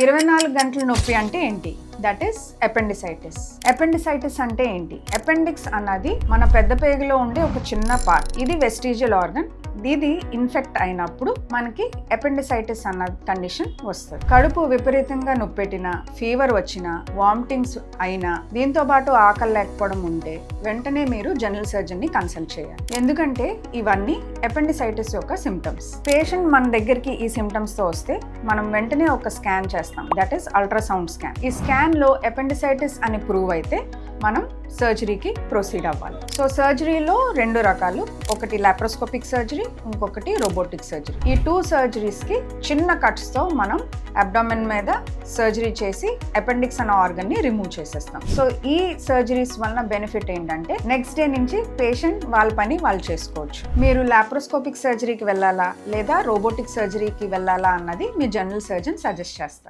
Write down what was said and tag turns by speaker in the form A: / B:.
A: 24 గంటల నొప్పి అంటే ఏంటి? That is appendicitis. అపెండిసైటిస్ అంటే ఏంటి? అపెండిక్స్ అన్నది మన పెద్ద పేగులో ఉండే ఒక చిన్న పార్ట్. ఇది వెస్టిజియల్ ఆర్గన్. ఇది ఇన్ఫెక్ట్ అయినప్పుడు మనకి అపెండిసైటిస్ అన్న కండిషన్ వస్తుంది. కడుపు విపరీతంగా నొప్పెట్టినా, ఫీవర్ వచ్చినా, వామిటింగ్స్ అయినా, దీంతో పాటు ఆకలి లేకపోవడం ఉంటే వెంటనే మీరు జనరల్ సర్జన్ ని కన్సల్ట్ చేయాలి. ఎందుకంటే ఇవన్నీ అపెండిసైటిస్ యొక్క సిమ్టమ్స్. పేషెంట్ మన దగ్గరికి ఈ సిమ్టమ్స్ తో వస్తే మనం వెంటనే ఒక స్కాన్ చేస్తాం. That is ultrasound scan. ఈ స్కాన్ లో అపెండిసైటిస్ అని ప్రూవ్ అయితే మనం సర్జరీకి ప్రొసీడ్ అవ్వాలి. సో సర్జరీలో 2 రకాలు. ఒకటి లాప్రోస్కోపిక్ సర్జరీ, ఇంకొకటి రోబోటిక్ సర్జరీ. ఈ 2 సర్జరీస్కి చిన్న కట్స్తో మనం అబ్డామెన్ మీద సర్జరీ చేసి అపెండిక్స్ అనే ఆర్గన్ని రిమూవ్ చేసేస్తాం. సో ఈ సర్జరీస్ వలన బెనిఫిట్ ఏంటంటే నెక్స్ట్ డే నుంచి పేషెంట్ వాళ్ళ పని వాళ్ళు చేసుకోవచ్చు. మీరు లాప్రోస్కోపిక్ సర్జరీకి వెళ్ళాలా లేదా రోబోటిక్ సర్జరీకి వెళ్ళాలా అన్నది మీ జనరల్ సర్జన్ సజెస్ట్ చేస్తారు.